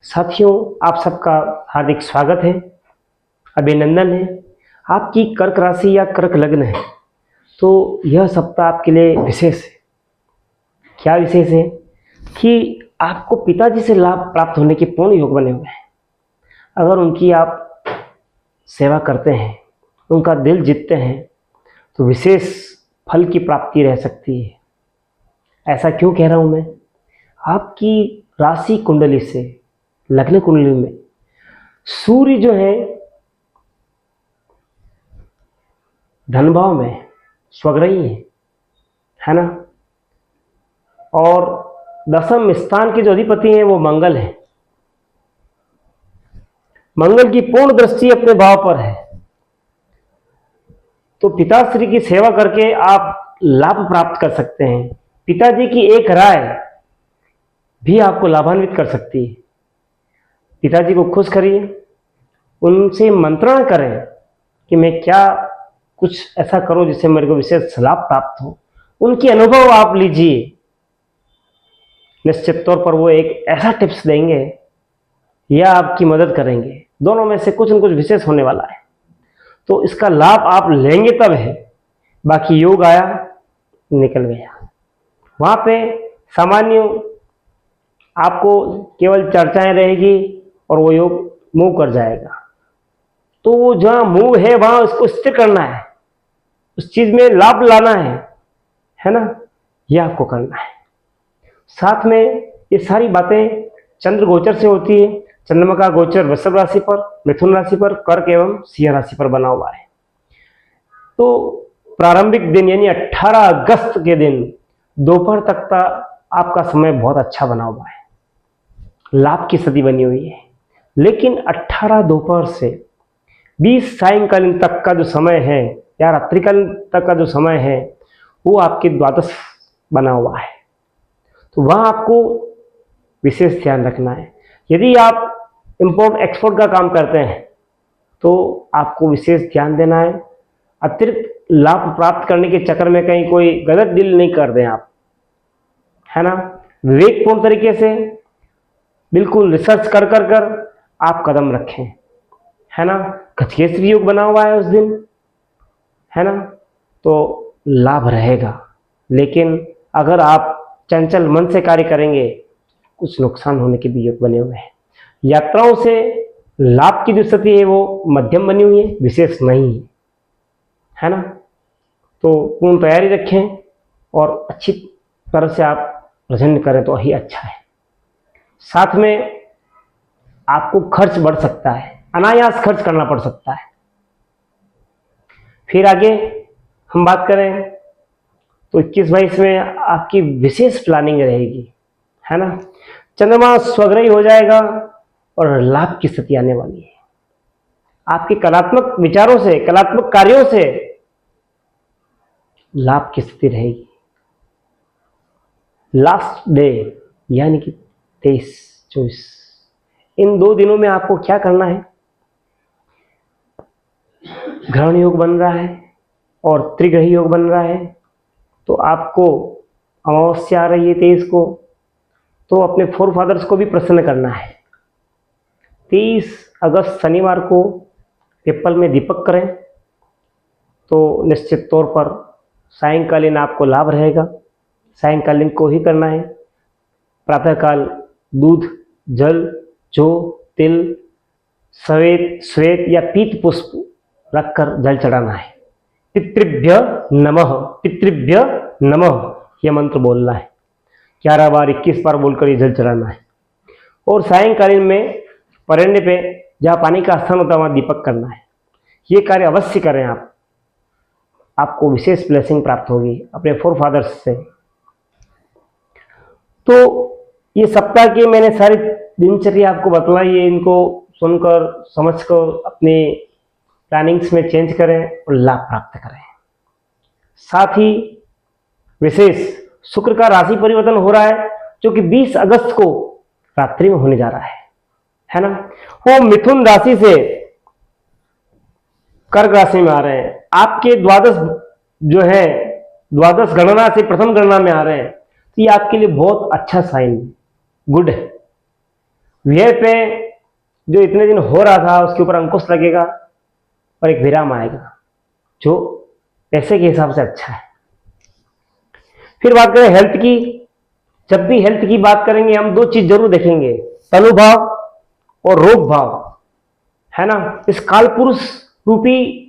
साथियों, आप सबका हार्दिक स्वागत है, अभिनंदन है। आपकी कर्क राशि या कर्क लग्न है तो यह सप्ताह आपके लिए विशेष है। क्या विशेष है कि आपको पिताजी से लाभ प्राप्त होने के पूर्ण योग बने हुए हैं। अगर उनकी आप सेवा करते हैं, उनका दिल जीतते हैं तो विशेष फल की प्राप्ति रह सकती है। ऐसा क्यों कह रहा हूँ मैं? आपकी राशि कुंडली से, लग्न कुंडली में सूर्य जो है धन भाव में स्वग्रही है ना, और दसम स्थान के जो अधिपति हैं वो मंगल है। मंगल की पूर्ण दृष्टि अपने भाव पर है, तो पिताश्री की सेवा करके आप लाभ प्राप्त कर सकते हैं। पिताजी की एक राय भी आपको लाभान्वित कर सकती है। पिताजी को खुश करिए, उनसे मंत्रणा करें कि मैं क्या कुछ ऐसा करूं जिससे मेरे को विशेष लाभ प्राप्त हो। उनके अनुभव आप लीजिए, निश्चित तौर पर वो एक ऐसा टिप्स देंगे या आपकी मदद करेंगे, दोनों में से कुछ न कुछ विशेष होने वाला है। तो इसका लाभ आप लेंगे तब है, बाकी योग आया निकल गया। वहां पे सामान्य आपको केवल चर्चाएं रहेगी और वो योग मूव कर जाएगा। तो वो जहां मूव है वहां उसको स्थिर करना है, उस चीज में लाभ लाना है ना, यह आपको करना है। साथ में ये सारी बातें चंद्र गोचर से होती है। चंद्रमा का गोचर वृषभ राशि पर, मिथुन राशि पर, कर्क एवं सिंह राशि पर बना हुआ है। तो प्रारंभिक दिन यानी 18 अगस्त के दिन दोपहर तक का आपका समय बहुत अच्छा बना हुआ है, लाभ की स्थिति बनी हुई है। लेकिन 18 दोपहर से 20 सायंकालीन तक का जो समय है या रात्रिकालीन तक का जो समय है वो आपके द्वादश बना हुआ है। तो वहां आपको विशेष ध्यान रखना है। यदि आप इंपोर्ट एक्सपोर्ट का काम करते हैं तो आपको विशेष ध्यान देना है। अतिरिक्त लाभ प्राप्त करने के चक्कर में कहीं कोई गलत डील नहीं कर दें आप, है ना। विवेकपूर्ण तरीके से बिल्कुल रिसर्च कर आप कदम रखें, है ना। खचकेसरी योग बना हुआ है उस दिन, है ना, तो लाभ रहेगा। लेकिन अगर आप चंचल मन से कार्य करेंगे कुछ नुकसान होने के भी योग बने हुए हैं। यात्राओं से लाभ की जो स्थिति है वो मध्यम बनी हुई है, विशेष नहीं है ना। तो पूर्ण तैयारी रखें और अच्छी तरह से आप प्रेजेंट करें तो ही अच्छा है। साथ में आपको खर्च बढ़ सकता है, अनायास खर्च करना पड़ सकता है। फिर आगे हम बात करें तो 21-22 में आपकी विशेष प्लानिंग रहेगी, है ना। चंद्रमा स्वग्रही हो जाएगा और लाभ की स्थिति आने वाली है। आपके कलात्मक विचारों से, कलात्मक कार्यों से लाभ की स्थिति रहेगी। लास्ट डे यानी कि 23-24 इन 2 दिनों में आपको क्या करना है? ग्रहण योग बन रहा है और त्रिग्रही योग बन रहा है। तो आपको अमावस्या आ रही है 23 को, तो अपने फोर फादर्स को भी प्रसन्न करना है। 23 अगस्त शनिवार को पीपल में दीपक करें तो निश्चित तौर पर सायंकालीन आपको लाभ रहेगा। सायंकालीन को ही करना है। प्रातःकाल दूध, जल, जौ, तिल, श्वेत या पीत पुष्प रखकर जल चढ़ाना है। पितृभ्य नमः, पितृभ्य नमः यह मंत्र बोलना है। 11 बार 21 बार बोलकर ये जल चढ़ाना है। और सायंकालीन में परेंडे पे जहाँ पानी का स्थान होता है वहाँ दीपक करना है। ये कार्य अवश्य करें आप, आपको विशेष ब्लेसिंग प्राप्त होगी अपने फोर फादर्स से। तो ये सप्ताह की मैंने सारी दिनचर्या आपको बतलाई है। इनको सुनकर समझकर अपनी प्लानिंग्स में चेंज करें और लाभ प्राप्त करें। साथ ही विशेष शुक्र का राशि परिवर्तन हो रहा है जो कि 20 अगस्त को रात्रि में होने जा रहा है ना। वो मिथुन राशि से कर्क राशि में आ रहे हैं। आपके द्वादश जो है, द्वादश गणना से प्रथम गणना में आ रहे हैं। तो ये आपके लिए बहुत अच्छा साइन, गुड है। व्यय पे जो इतने दिन हो रहा था उसके ऊपर अंकुश लगेगा और एक विराम आएगा जो पैसे के हिसाब से अच्छा है। फिर बात करें हेल्थ की। जब भी हेल्थ की बात करेंगे हम दो चीज जरूर देखेंगे, तनुभाव और रोग भाव, है ना। इस काल पुरुष रूपी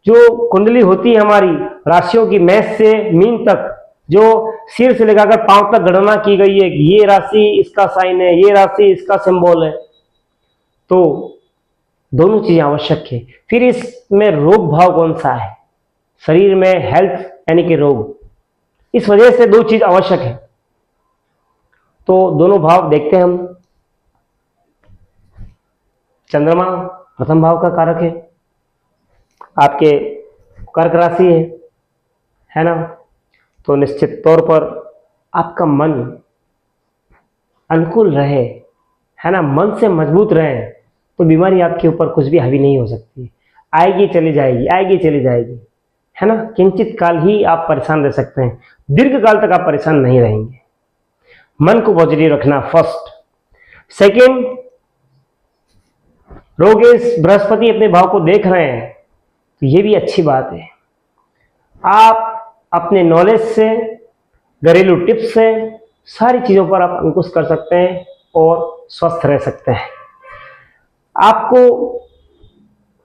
जो कुंडली होती है हमारी राशियों की, मेष से मीन तक, जो सिर से लेकर पांव तक गणना की गई है कि ये राशि इसका साइन है, ये राशि इसका सिंबल है, तो दोनों चीजें आवश्यक है। फिर इसमें रोग भाव कौन सा है, शरीर में हेल्थ यानी कि रोग, इस वजह से दो चीज आवश्यक है। तो दोनों भाव देखते हैं हम। चंद्रमा प्रथम भाव का कारक है, आपके कर्क राशि है ना। तो निश्चित तौर पर आपका मन अनुकूल रहे, है ना, मन से मजबूत रहे, तो बीमारी आपके ऊपर कुछ भी हावी नहीं हो सकती। आएगी चली जाएगी, आएगी चली जाएगी, है ना। किंचित काल ही आप परेशान रह सकते हैं, दीर्घ काल तक आप परेशान नहीं रहेंगे। मन को पॉजिटिव रखना फर्स्ट। सेकेंड, रोगेश बृहस्पति अपने भाव को देख रहे हैं, तो ये भी अच्छी बात है। आप अपने नॉलेज से, घरेलू टिप्स से सारी चीजों पर आप अंकुश कर सकते हैं और स्वस्थ रह सकते हैं। आपको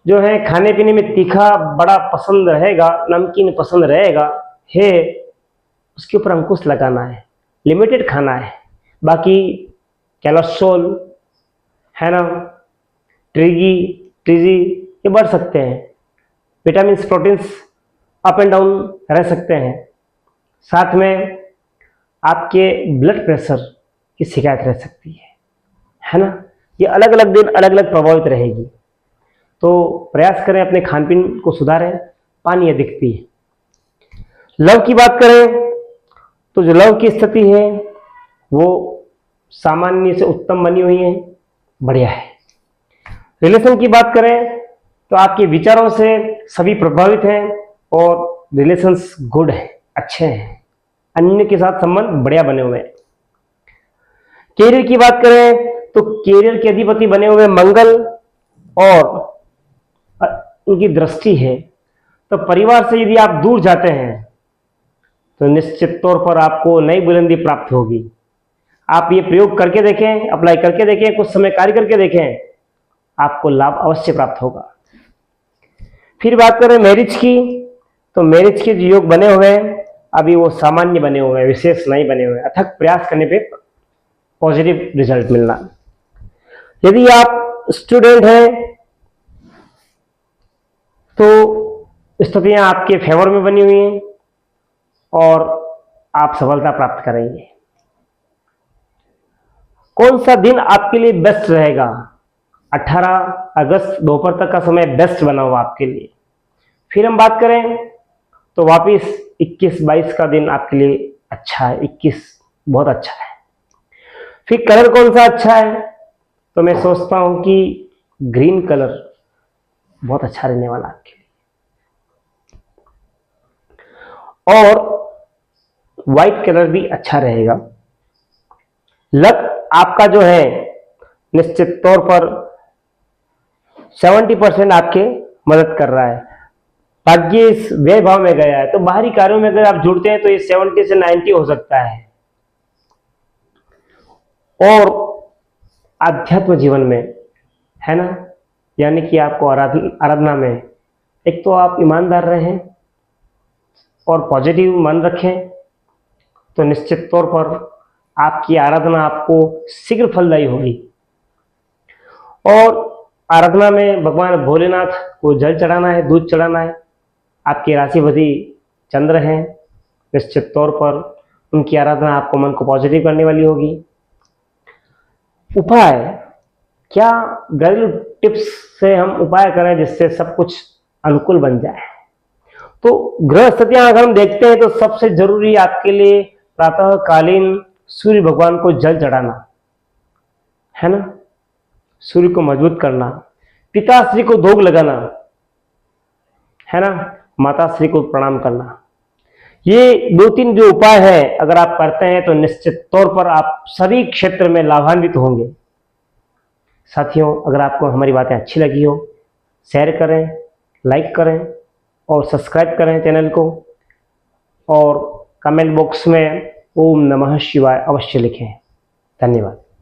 जो है खाने पीने में तीखा बड़ा पसंद रहेगा, नमकीन पसंद रहेगा है, उसके ऊपर अंकुश लगाना है, लिमिटेड खाना है। बाकी कोलेस्ट्रॉल, है ना, ट्रीजी ये बढ़ सकते हैं, vitamin proteins up and down रह सकते हैं। साथ में आपके ब्लड प्रेशर की शिकायत रह सकती है ना। ये अलग अलग दिन अलग अलग प्रभावित रहेगी, तो प्रयास करें अपने खान पीन को सुधारें, पानी अधिक पिए। लव की बात करें तो जो लव की स्थिति है वो सामान्य से उत्तम बनी हुई है, बढ़िया है। रिलेशन की बात करें तो आपके विचारों से सभी प्रभावित हैं और रिलेशंस गुड है, अच्छे हैं, अन्य के साथ संबंध बढ़िया बने हुए हैं। कैरियर की बात करें तो कैरियर के अधिपति बने हुए मंगल और उनकी दृष्टि है, तो परिवार से यदि आप दूर जाते हैं तो निश्चित तौर पर आपको नई बुलंदी प्राप्त होगी। आप ये प्रयोग करके देखें, अप्लाई करके देखें, कुछ समय कार्य करके देखें, आपको लाभ अवश्य प्राप्त होगा। फिर बात करें मैरिज की, तो मैरिज के जो योग बने हुए हैं अभी वो सामान्य बने हुए हैं, विशेष नहीं बने हुए हैं। अथक प्रयास करने पे पॉजिटिव रिजल्ट मिलना। यदि आप स्टूडेंट हैं तो स्थितियां आपके फेवर में बनी हुई हैं और आप सफलता प्राप्त करेंगे। कौन सा दिन आपके लिए बेस्ट रहेगा? 18 अगस्त दोपहर तक का समय बेस्ट बना हुआ आपके लिए। फिर हम बात करें तो वापिस 21-22 का दिन आपके लिए अच्छा है, 21 बहुत अच्छा है। फिर कलर कौन सा अच्छा है? तो मैं सोचता हूं कि ग्रीन कलर बहुत अच्छा रहने वाला आपके लिए, और व्हाइट कलर भी अच्छा रहेगा। लक आपका जो है निश्चित तौर पर 70% आपके मदद कर रहा है। भाग्य इस व्यय भाव में गया है, तो बाहरी कार्यों में अगर आप जुड़ते हैं तो ये 70 से 90 हो सकता है। और आध्यात्म जीवन में, है ना, यानी कि आपको आराधना में, एक तो आप ईमानदार रहें और पॉजिटिव मन रखें, तो निश्चित तौर पर आपकी आराधना आपको शीघ्र फलदायी होगी। और आराधना में भगवान भोलेनाथ को जल चढ़ाना है, दूध चढ़ाना है। आपके राशिपति चंद्र हैं, निश्चित तौर पर उनकी आराधना आपको मन को पॉजिटिव करने वाली होगी। उपाय क्या? घरेलू टिप्स से हम उपाय करें जिससे सब कुछ अनुकूल बन जाए। तो ग्रह स्थितियां अगर हम देखते हैं तो सबसे जरूरी आपके लिए प्रातःकालीन सूर्य भगवान को जल चढ़ाना, है ना, सूर्य को मजबूत करना, पिताश्री को भोग लगाना, है ना, माताश्री को प्रणाम करना। ये 2-3 जो उपाय है अगर आप करते हैं तो निश्चित तौर पर आप सभी क्षेत्र में लाभान्वित होंगे। साथियों, अगर आपको हमारी बातें अच्छी लगी हो, शेयर करें, लाइक करें और सब्सक्राइब करें चैनल को, और कमेंट बॉक्स में ओम नमः शिवाय अवश्य लिखें। धन्यवाद।